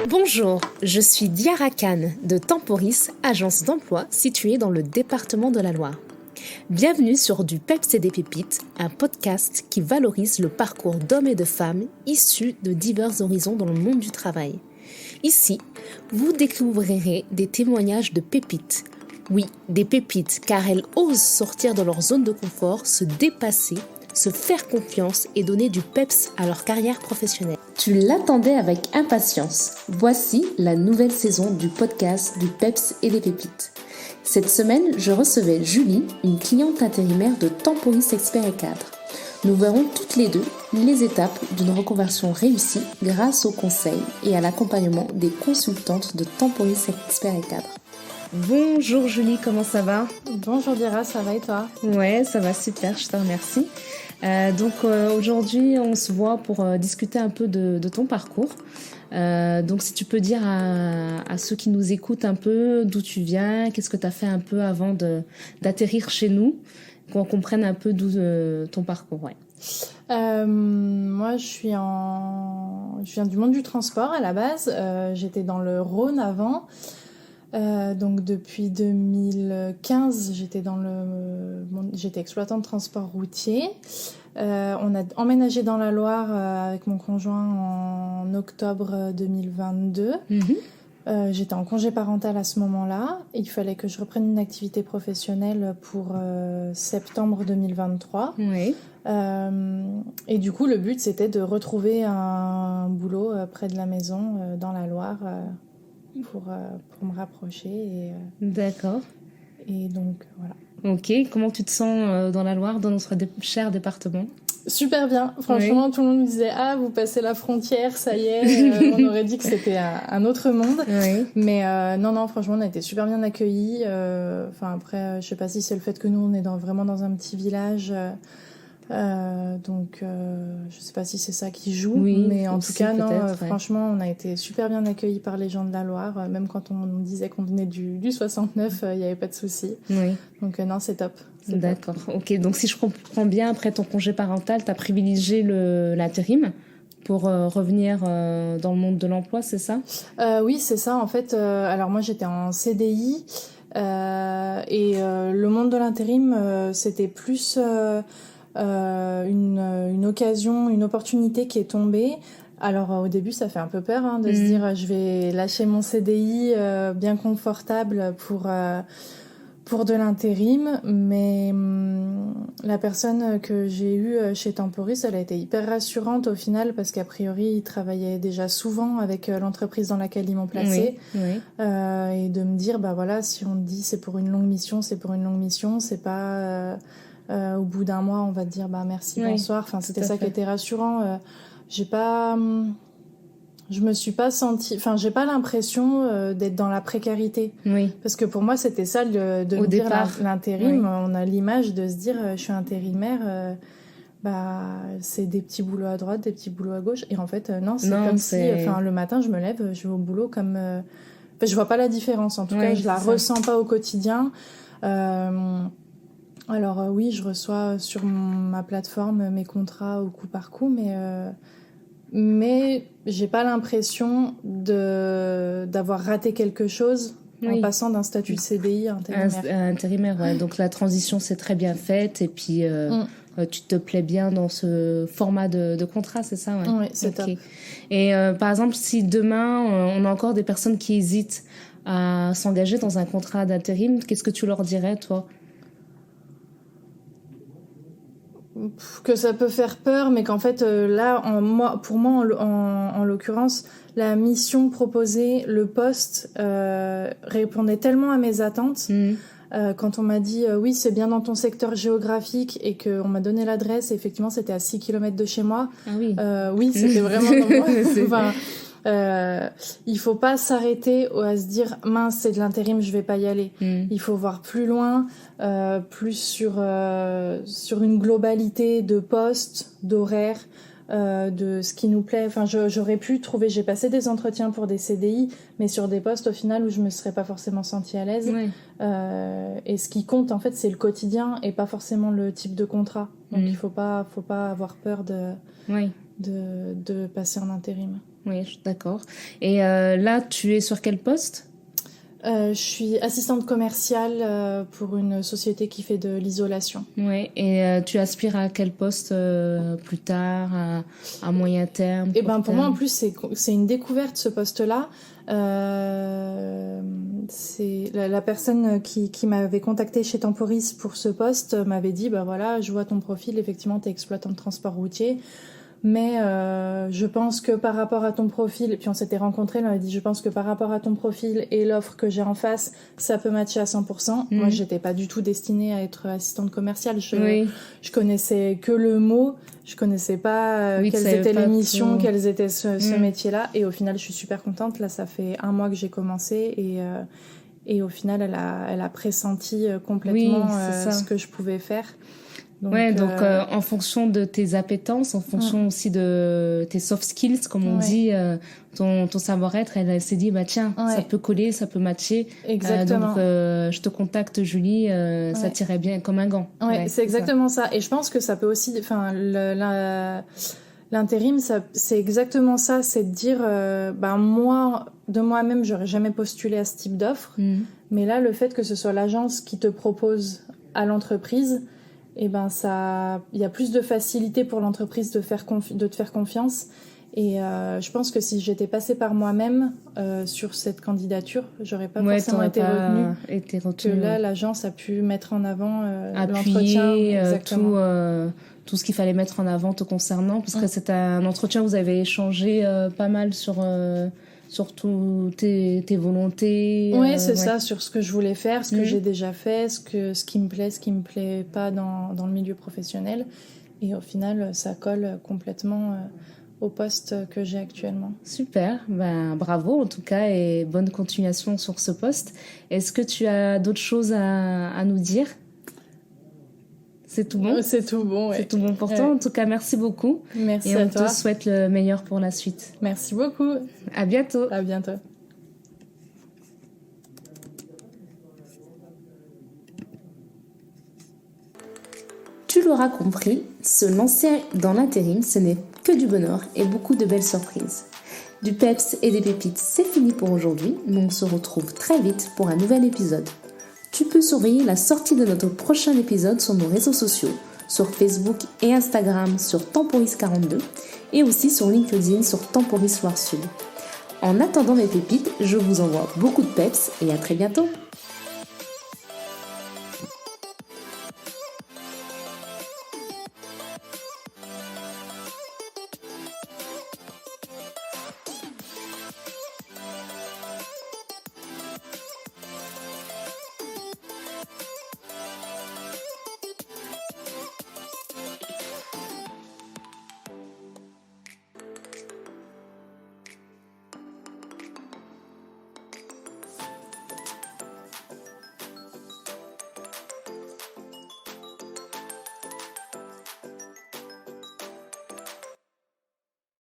Bonjour, je suis Diara Khan de Temporis, agence d'emploi située dans le département de la Loire. Bienvenue sur Du Peps et des Pépites, un podcast qui valorise le parcours d'hommes et de femmes issus de divers horizons dans le monde du travail. Ici, vous découvrirez des témoignages de pépites. Oui, des pépites, car elles osent sortir de leur zone de confort, se dépasser, se faire confiance et donner du peps à leur carrière professionnelle. Tu l'attendais avec impatience. Voici la nouvelle saison du podcast du Peps et des Pépites. Cette semaine, je recevais Julie, une cliente intérimaire de Temporis Expert et Cadre. Nous verrons toutes les deux les étapes d'une reconversion réussie grâce aux conseils et à l'accompagnement des consultantes de Temporis Expert et Cadre. Bonjour Julie, comment ça va ? Bonjour Dira, ça va et toi ? Ouais, ça va super, je te remercie. Aujourd'hui, on se voit pour discuter un peu de ton parcours. Donc, si tu peux dire à ceux qui nous écoutent un peu d'où tu viens, qu'est-ce que tu as fait un peu avant d'atterrir chez nous, qu'on comprenne un peu d'où ton parcours. Ouais. Moi, je viens du monde du transport à la base. J'étais dans le Rhône avant. Donc depuis 2015, j'étais exploitante de transport routier. On a emménagé dans la Loire avec mon conjoint en octobre 2022. J'étais en congé parental à ce moment-là. Il fallait que je reprenne une activité professionnelle pour septembre 2023. Oui. Et du coup, le but, c'était de retrouver un boulot près de la maison, dans la Loire, pour me rapprocher. D'accord. Et donc, voilà. Ok, comment tu te sens dans la Loire, dans notre cher département ? Super bien, franchement, oui. Tout le monde me disait « Ah, vous passez la frontière, ça y est !» On aurait dit que c'était un autre monde. Oui. Mais non, franchement, on a été super bien accueillis. Après, je sais pas si c'est le fait que nous, on est vraiment dans un petit village. Donc, je sais pas si c'est ça qui joue. Oui, mais en tout cas, non, franchement, on a été super bien accueillis par les gens de la Loire. Même quand on nous disait qu'on venait du 69, il n'y avait pas de souci. Oui. Donc, non, c'est top. D'accord, ok. Donc si je comprends bien, après ton congé parental, tu as privilégié l'intérim pour revenir dans le monde de l'emploi, c'est ça ? Oui, c'est ça. En fait, alors moi, j'étais en CDI et le monde de l'intérim, c'était plus une occasion, une opportunité qui est tombée. Alors au début, ça fait un peu peur de se dire je vais lâcher mon CDI bien confortable pour de l'intérim, mais la personne que j'ai eue chez Temporis, elle a été hyper rassurante au final parce qu'a priori, ils travaillaient déjà souvent avec l'entreprise dans laquelle ils m'ont placée. Oui. Et de me dire, bah voilà, si on dit c'est pour une longue mission, c'est pour une longue mission, c'est pas au bout d'un mois, on va te dire bah merci, bonsoir. Enfin, c'était ça qui était rassurant. Je me suis pas sentie, j'ai pas l'impression d'être dans la précarité. Oui. Parce que pour moi, c'était ça de me dire l'intérim. Oui. On a l'image de se dire, je suis intérimaire, c'est des petits boulots à droite, des petits boulots à gauche. Et en fait, non, si, le matin, je me lève, je vais au boulot comme, je vois pas la différence. En tout cas, je la ressens pas au quotidien. Alors oui, je reçois sur ma plateforme mes contrats au coup par coup, mais j'ai pas l'impression d'avoir raté quelque chose en passant d'un statut de CDI à intérimaire. Intérimaire, ouais. Donc la transition s'est très bien faite et puis tu te plais bien dans ce format de contrat, c'est ça ? Ouais. Oui, c'est top. Et par exemple, si demain on a encore des personnes qui hésitent à s'engager dans un contrat d'intérim, qu'est-ce que tu leur dirais, toi ? Que ça peut faire peur, mais qu'en fait là, pour moi en l'occurrence, la mission proposée, le poste répondait tellement à mes attentes. Quand on m'a dit oui, c'est bien dans ton secteur géographique et qu'on m'a donné l'adresse, et effectivement c'était à 6 km de chez moi. Ah oui. Oui, c'était vraiment dans moi. Il faut pas s'arrêter à se dire mince, c'est de l'intérim, je vais pas y aller. Il faut voir plus loin, plus sur une globalité de postes, d'horaires, de ce qui nous plaît. J'aurais pu trouver, j'ai passé des entretiens pour des CDI, mais sur des postes au final où je me serais pas forcément sentie à l'aise. Oui. Et ce qui compte en fait, c'est le quotidien et pas forcément le type de contrat. Donc il faut pas avoir peur de passer en intérim. Oui, d'accord. Et là, tu es sur quel poste? Je suis assistante commerciale pour une société qui fait de l'isolation. Oui, et tu aspires à quel poste plus tard, à moyen terme? Et ben pour moi en plus c'est une découverte ce poste-là. C'est la personne qui m'avait contactée chez Temporis pour ce poste m'avait dit bah voilà, je vois ton profil, effectivement t'es exploitant de transport routier. Mais je pense que par rapport à ton profil, et puis on s'était rencontrés, on avait dit je pense que par rapport à ton profil et l'offre que j'ai en face, ça peut matcher à 100%. Moi, j'étais pas du tout destinée à être assistante commerciale. Je connaissais que le mot, je connaissais pas quelles étaient les missions, quels étaient ce métier-là. Et au final, je suis super contente. Là, ça fait 1 mois que j'ai commencé et au final, elle a pressenti complètement ce que je pouvais faire. Donc, en fonction de tes appétences, en fonction aussi de tes soft skills, comme on dit, ton savoir-être, elle s'est dit, bah tiens, ça peut coller, ça peut matcher. Exactement. Donc, je te contacte, Julie, ça tirait bien comme un gant. Ouais, c'est exactement ça. Et je pense que ça peut aussi, enfin, l'intérim, c'est exactement ça, c'est de dire, moi, de moi-même, j'aurais jamais postulé à ce type d'offre. Mais là, le fait que ce soit l'agence qui te propose à l'entreprise, et il y a plus de facilité pour l'entreprise de te faire confiance. Et je pense que si j'étais passée par moi-même sur cette candidature, j'aurais pas forcément été retenue. Que là, l'agence a pu mettre en avant l'entretien. Tout ce qu'il fallait mettre en avant te concernant, parce que c'est un entretien où vous avez échangé pas mal sur toutes tes volontés. Oui, c'est ça, sur ce que je voulais faire, ce que j'ai déjà fait, ce qui me plaît pas dans le milieu professionnel. Et au final, ça colle complètement au poste que j'ai actuellement. Super, bravo en tout cas et bonne continuation sur ce poste. Est-ce que tu as d'autres choses à nous dire ? C'est tout bon ? C'est tout bon, ouais. C'est tout bon pour toi. En tout cas, merci beaucoup. Merci à toi. Et on te souhaite le meilleur pour la suite. Merci beaucoup. À bientôt. À bientôt. Tu l'auras compris, se lancer dans l'intérim, ce n'est que du bonheur et beaucoup de belles surprises. Du peps et des pépites, c'est fini pour aujourd'hui, mais on se retrouve très vite pour un nouvel épisode. Tu peux surveiller la sortie de notre prochain épisode sur nos réseaux sociaux, sur Facebook et Instagram sur Temporis42 et aussi sur LinkedIn sur Temporis Loire Sud. En attendant mes pépites, je vous envoie beaucoup de peps et à très bientôt.